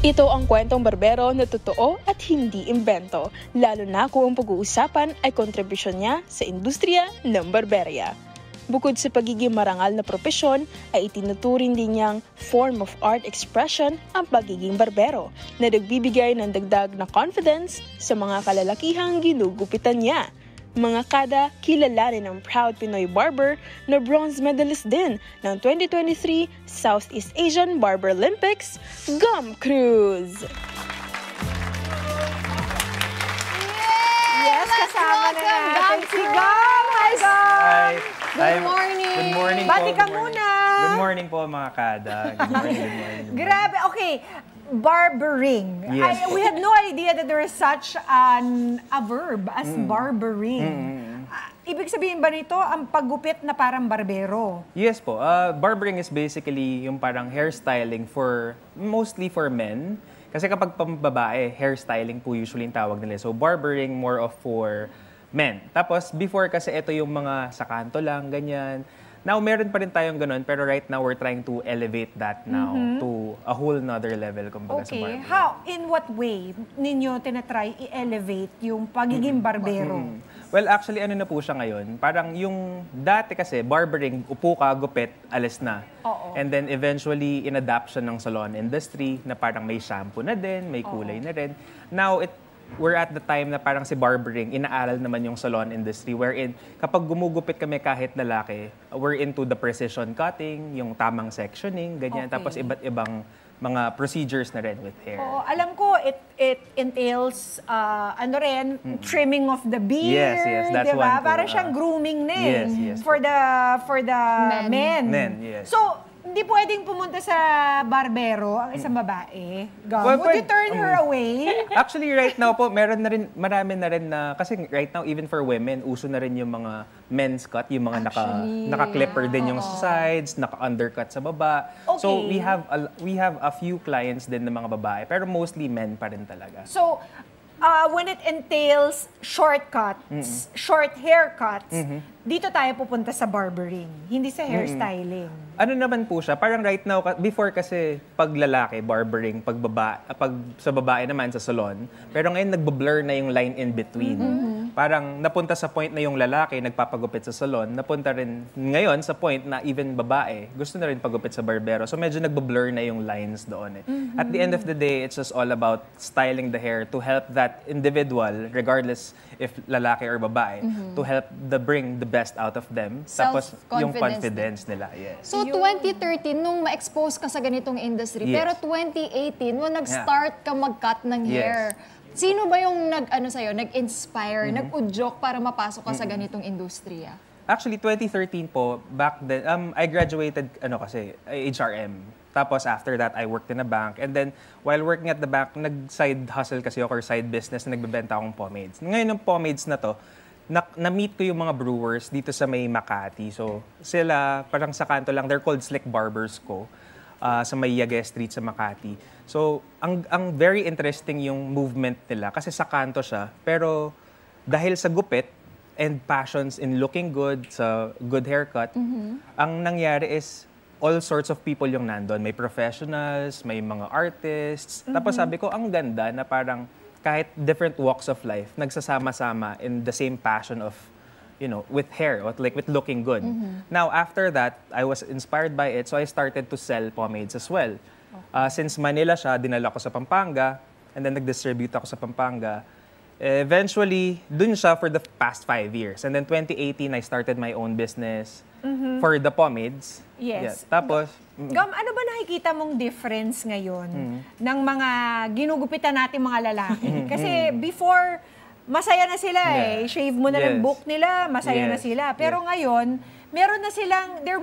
Ito ang kwentong barbero na totoo at hindi imbento, lalo na kung ang pag-uusapan ay kontribusyon niya sa industriya ng barberya. Bukod sa pagiging marangal na propesyon, ay itinuturing din niyang form of art expression ang pagiging barbero na nagbibigay ng dagdag na confidence sa mga kalalakihang ginugupitan niya. Mga kada kilalanin ng proud Pinoy barber na bronze medalist din ng 2023 Southeast Asian Barber Olympics, Gum Cruz! Yes, kasama na natin si Gum! Hi, Gum! Hi. Good morning! Good morning po. Bati ka muna! Good morning po, mga kada. Good morning. Grabe, okay. Barbering. Yes. We had no idea that there is such a verb as barbering. Ibig sabihin ba nito, ang paggupit na parang barbero? Yes po. Barbering is basically yung parang hairstyling mostly for men. Kasi kapag pambabae, hairstyling po usually yung tawag nila. So barbering more of for men. Tapos before kasi ito yung mga sa kanto lang, ganyan. Now, meron pa rin tayong ganun, pero right now, we're trying to elevate that now to a whole nother level, kumbaga sa barbering. How? In what way ninyo tinatry i-elevate yung pagiging barbero? Well, actually, ano na po siya ngayon? Parang yung dati kasi, barbering, upo ka, gupit, alis na. Oo. And then eventually, in-adapt siya ng salon industry na parang may shampoo na din, may kulay na rin. Now, we're at the time na parang si barbering, inaaral naman yung salon industry wherein kapag gumugupit kami kahit lalaki, we're into the precision cutting, yung tamang sectioning, ganyan. Okay. Tapos iba't ibang mga procedures na rin with hair. Oo, alam ko, it entails, trimming of the beard. Yes, that's diba? one too. Para siyang grooming na eh. Yes. For the men. Men, yes. So, hindi pwedeng pumunta sa barbero ang isang babae. Well, Would you turn her away? Actually, right now po, marami na rin na, kasi right now, even for women, uso na rin yung mga men's cut, yung mga naka-clipper din yung sides, naka-undercut sa baba. Okay. So, we have a few clients din ng mga babae, pero mostly men pa rin talaga. So, when it entails shortcuts, short haircuts, dito tayo pupunta sa barbering, hindi sa hairstyling. Ano naman po siya, parang right now, before kasi pag lalaki, barbering, pag sa babae naman sa salon, pero ngayon nagbo-blur na yung line in between. Parang napunta sa point na yung lalaki nagpapagupit sa salon, napunta rin ngayon sa point na even babae, gusto na rin pagupit sa barbero. So medyo nagbo-blur na yung lines doon eh. At the end of the day, it's just all about styling the hair to help that individual, regardless if lalaki or babae, to help bring the best out of them. Tapos yung confidence nila. Yes. So 2013, nung ma-expose ka sa ganitong industry, Yes. pero 2018, nung nag-start ka mag-cut ng hair, sino ba yung nag-inspire, nag-udyok para mapasok ka sa ganitong industriya? Actually, 2013 po, back then, I graduated, HRM. Tapos after that, I worked in a bank. And then, while working at the bank, nag-side hustle kasi ako or side business na nagbebenta akong pomades. Ngayon, yung pomades na to, na-meet ko yung mga brewers dito sa may Makati. So, sila, parang sa kanto lang, they're called Slick Barbers Co. Sa may Yagé Street sa Makati. So, ang very interesting yung movement nila kasi sa kanto siya. Pero dahil sa gupit and passions in looking good, sa good haircut, ang nangyari is all sorts of people yung nandun. May professionals, may mga artists. Tapos sabi ko, ang ganda na parang kahit different walks of life, nagsasama-sama in the same passion of, with hair, or with looking good. Now, after that, I was inspired by it, so I started to sell pomades as well. Since Manila siya, dinala ko sa Pampanga, and then nag-distribute ako sa Pampanga. Eventually, dun siya for the past 5 years. And then 2018, I started my own business for the pomades. Yes. Yeah. Tapos, Gum, ano ba nakikita mong difference ngayon ng mga ginugupitan natin mga lalaki? Kasi before, masaya na sila eh. Shave mo na ng book nila, masaya na sila. Pero ngayon, meron na silang, they're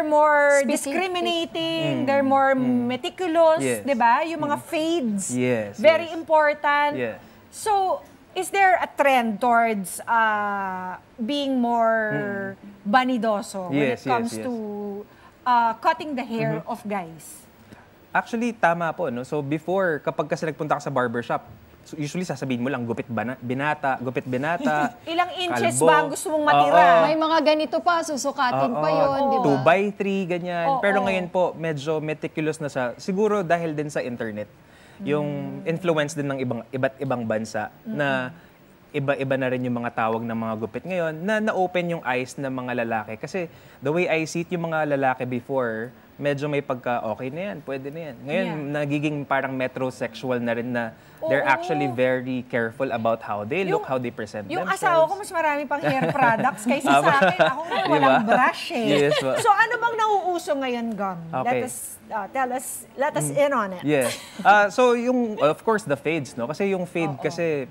more discriminating, they're more meticulous, di ba? Yung mga fades, very important. So, is there a trend towards being more vanidoso when it comes to cutting the hair of guys? Actually, tama po. No? So before, kapag kasi nagpunta ka sa barbershop, usually sasabihin mo lang, binata. Ilang inches kalbo. ba ang gusto mong matira? May mga ganito pa, susukatin pa yun, di ba? 2x3, ganyan. Pero ngayon po, medyo meticulous na siya. Siguro dahil din sa internet. Yung influence din ng iba't ibang bansa na iba-iba na rin yung mga tawag ng mga gupit ngayon na na-open yung eyes ng mga lalaki. Kasi the way I see it, yung mga lalaki before, medyo may pagka-okay na yan, pwede na yan. Ngayon, nagiging parang metrosexual na rin na they're actually very careful about how they look, how they present yung themselves. Yung asawa ko, mas marami pang hair products kaysa sa akin. Ako nga walang brush eh. Yes, so ano bang nauuso ngayon, Gum? Okay. Let us in on it. Yes. So yung, of course, the fades, no? Kasi yung fade kasi,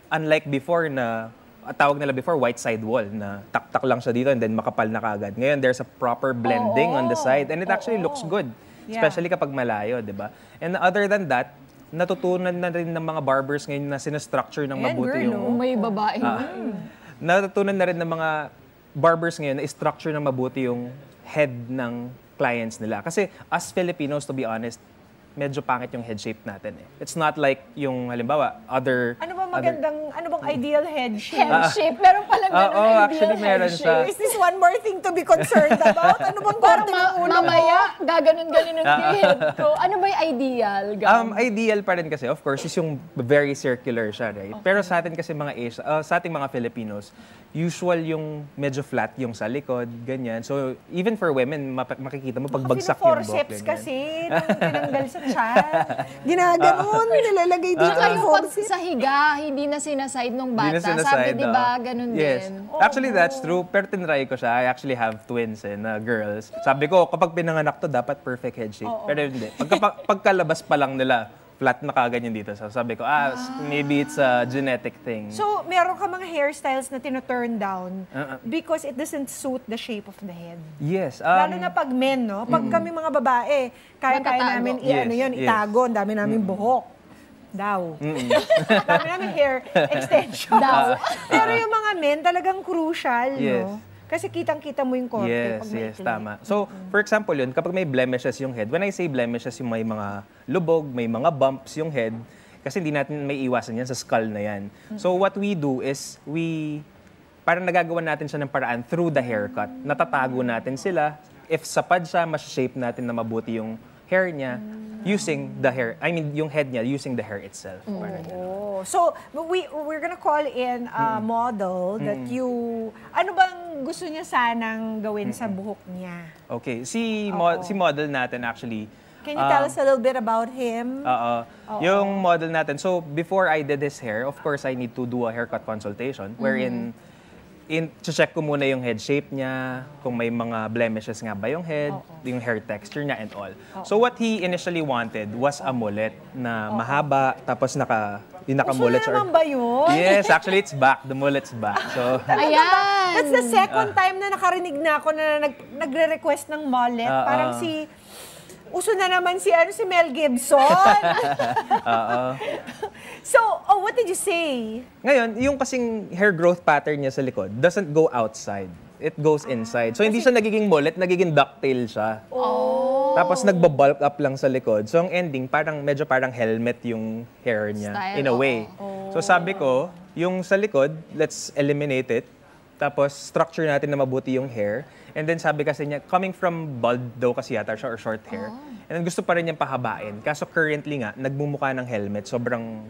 unlike before na, tawag nila before, white side wall, na tak-tak lang siya dito and then makapal na kaagad. Ngayon, there's a proper blending on the side and it actually looks good. Especially kapag malayo, di ba? And other than that, natutunan na rin ng mga barbers ngayon na sinastructure ng mabuti yung... May babae. Natutunan na rin ng mga barbers ngayon na i-structure ng mabuti yung head ng clients nila. Kasi as Filipinos, to be honest, medyo pangit yung head shape natin eh. It's not like yung halimbawa, Ano bang ideal head shape? Head shape, meron palang ganun ideal actually meron head siya. shape. Is this one more thing to be concerned about? Ano bang korte ng ulo mo? Mamaya, gaganon-ganon yung head ko. Ano ba yung ideal? Ideal pa rin kasi, of course, is yung very circular siya, right? Pero sa atin kasi mga sa ating mga Filipinos, usual yung medyo flat yung sa likod, ganyan. So, even for women, makikita mo pagbagsak yung buhok. Forceps kasi, nung tinanggal sa chan. Ginaganon, nilalagay dito yung forceps. Sa higa, hindi na sinaside nung bata. Sabi, di ba, ganun din. Actually, that's true. Pero tinry ko siya. I actually have twins na girls. Sabi ko, kapag pinanganak to, dapat perfect head shape. Pero hindi. Pagkalabas pa lang nila, flat na kaganyan dito. So sabi ko, maybe it's a genetic thing. So, meron ka mga hairstyles na tino-turn down because it doesn't suit the shape of the head. Yes. Lalo na pag men, no? Pag kami mga babae, kaya namin itago, ang dami namin buhok. Daw. Dami namin hair extension. Pero yung mga men, talagang crucial, no? Kasi kitang-kita mo yung korte pag may tama. So, for example yun, kapag may blemishes yung head, when I say blemishes, yung may mga lubog, may mga bumps yung head, kasi hindi natin may iwasan yan sa skull na yan. So, what we do is, parang nagagawa natin siya ng paraan through the haircut. Natatago natin sila. If sapad siya, mas-shape natin na mabuti yung hair niya using the hair, yung head niya using the hair itself. So, we're gonna call in a model that ano bang gusto niya sanang gawin sa buhok niya? Okay, si model natin actually, can you tell us a little bit about him? Yung model natin, so before I did his hair, of course I need to do a haircut consultation wherein check ko muna yung head shape niya, kung may mga blemishes nga ba yung head, yung hair texture niya and all. So what he initially wanted was a mullet na mahaba, tapos naka-mullet. Gusto naman ba yun? Yes, actually it's back. The mullet's back. So, ayan! That's the second time na nakarinig na ako na nagre-request ng mullet. Parang uso na naman si Mel Gibson. So, what did you say? Ngayon, yung kasing hair growth pattern niya sa likod doesn't go outside. It goes inside. So, hindi siya nagiging mullet, nagiging ducktail siya. Tapos, nagba-bulk up lang sa likod. So, ang ending, medyo parang helmet yung hair niya, style, in a way. So, sabi ko, yung sa likod, let's eliminate it. Tapos, structure natin na mabuti yung hair. And then, sabi kasi niya, coming from bald daw kasi yata siya or short hair. And then, gusto pa rin niyang pahabain. Kaso currently nga, nagmumukha ng helmet. Sobrang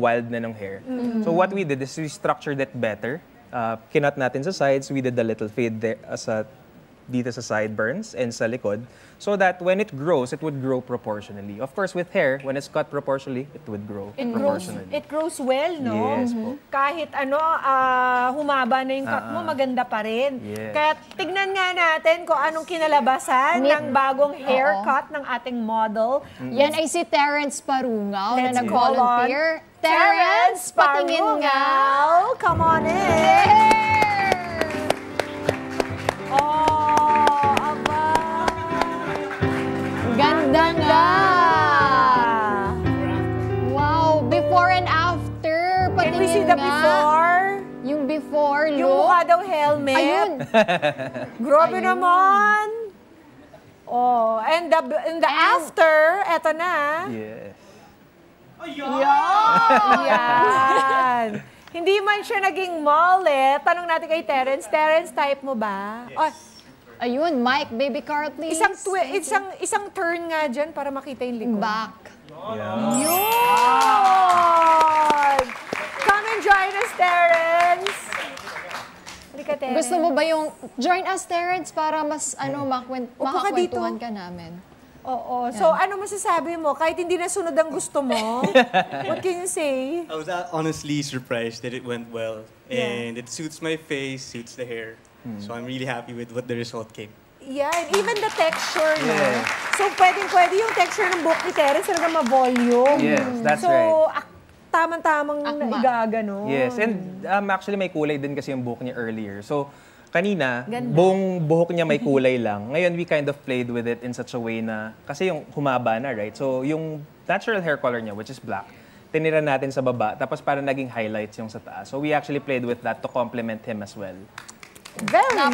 wild na ng hair. So, what we did is we structured it better. Kinat natin sa sides. We did a little fade there, dito sa sideburns and sa likod. So that when it grows, it would grow proportionally. Of course, with hair, when it's cut proportionally, it would grow proportionally. It grows well, no? Yes po. Kahit humaba na yung cut mo, maganda pa rin. Yes. Kaya tignan nga natin kung anong kinalabasan ng bagong haircut ng ating model. Yan ay si Terrence Parungaw na Let's nag-volunteer. Terrence, patingin nga! Come on in! Ganda nga! Wow! Before and after. Can we see the before? Yung before look. Yung mukha daw helmet. Ayun. Grabe naman. And the after, eto na. Yes. Yan. Hindi man siya naging mullet. Tanong natin kay Terence. Terence, type mo ba? Yes. Oh, Ayun, Mike, baby car, please. isang turn nga dyan para makita yung likod. Back. Yun! Come and join us, Terence. Halika, Terence. Gusto mo ba yung join us, Terence, para mas Upo ka dito. makakwentuhan ka namin? Oo. So, ano masasabi mo? Kahit hindi nasunod ang gusto mo, what can you say? I was honestly surprised that it went well. And it suits my face, suits the hair. So I'm really happy with what the result came. Yeah, and even the texture, no? So, pwede yung texture ng buhok ni Terence talaga ma-volume. Yes, that's so, right. Tamang-tamang igagano. Yes, and actually may kulay din kasi yung buhok niya earlier. So, kanina, buong buhok niya may kulay lang. Ngayon, we kind of played with it in such a way na, kasi yung humaba na, right? So, yung natural hair color niya, which is black, tinira natin sa baba, tapos para naging highlights yung sa taas. So, we actually played with that to complement him as well. Very nice!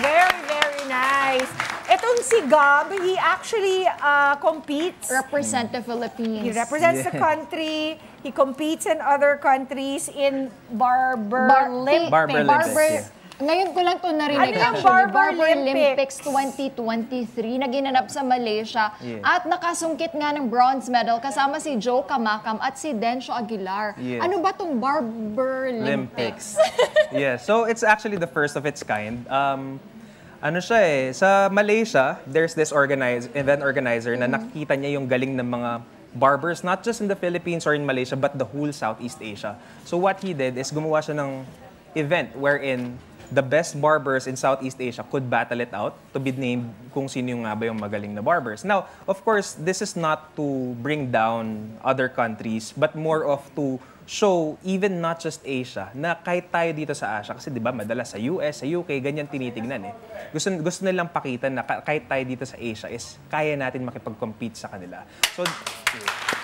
Very, very nice. Etong si Gab, he actually competes. Represent the Philippines. He represents the country. He competes in other countries in Barberlympics. Ngayon ko lang ito narinig. Ano yung actually. Barberlympics? 2023 na ginanap sa Malaysia. At nakasungkit nga ng bronze medal kasama si Joe Kamakam at si Dencio Aguilar. Ano ba itong Barberlympics? Yes, so it's actually the first of its kind. Ano siya eh, sa Malaysia, there's this event organizer na nakikita niya yung galing ng mga barbers, not just in the Philippines or in Malaysia, but the whole Southeast Asia. So what he did is gumawa siya ng event wherein the best barbers in Southeast Asia could battle it out to be named kung sino yung nga ba yung magaling na barbers. Now, of course, this is not to bring down other countries, but more of to show even not just Asia, na kahit tayo dito sa Asia, kasi di ba madalas sa US, sa UK, ganyan tinitignan eh. Gusto nilang pakita na kahit tayo dito sa Asia is kaya natin makipag-compete sa kanila. So,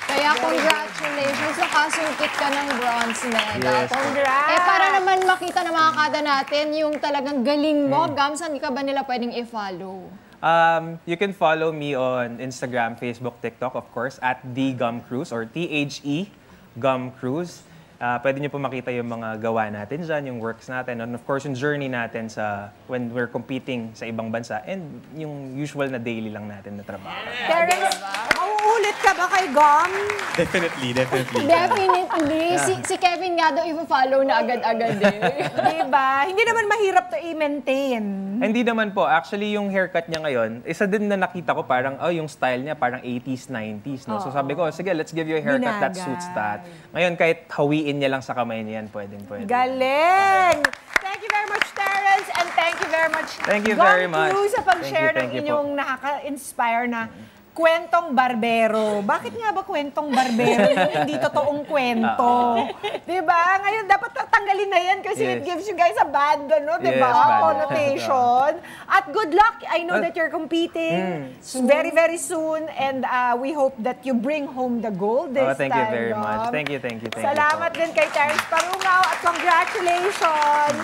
kaya congratulations, nakasungkit ka ng bronze medal. Yes. Congrats! Para naman makita na mga kada natin yung talagang galing mo, Gam, saan ka ba nila pwedeng i-follow? You can follow me on Instagram, Facebook, TikTok, of course, at @thegumcruise or THE Gum Cruise. Pwede niyo po makita yung mga gawa natin dyan, yung works natin, and of course, yung journey natin sa when we're competing sa ibang bansa, and yung usual na daily lang natin na trabaho. Terence, mauulit ka ba kay Gum? Definitely. Definitely. Si Kevin nga daw i-follow na agad-agad eh. Diba? Hindi naman mahirap to i-maintain. Hindi naman po. Actually, yung haircut niya ngayon, isa din na nakita ko parang, yung style niya parang 80s, 90s. No? So sabi ko, sige, let's give you a haircut that suits that. Ngayon, kahit hawiin niya lang sa kamay niya yan, pwedeng. Galing! Thank you very much, Terence, and thank you very much, Thank you very much. sa pag-share Thank ng you po. inyong nakaka-inspire na kwentong barbero. Bakit nga ba kwentong barbero? Hindi totoong kwento. Diba? Ngayon, dapat tanggalin na yan kasi it gives you guys a bad, diba? bad Connotation. At good luck. I know that you're competing very, very soon. And we hope that you bring home the gold this Thank you time. very much. Thank you. Salamat din kay Terence Parungaw at congratulations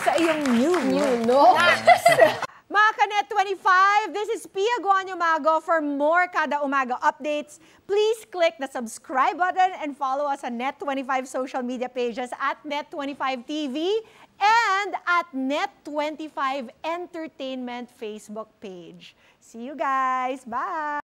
sa iyong new look. Mga ka-Net 25, this is Pia Guanyo Mago. For more Kada Umaga updates, please click the subscribe button and follow us on Net 25 social media pages at Net 25 TV and at Net 25 Entertainment Facebook page. See you guys. Bye!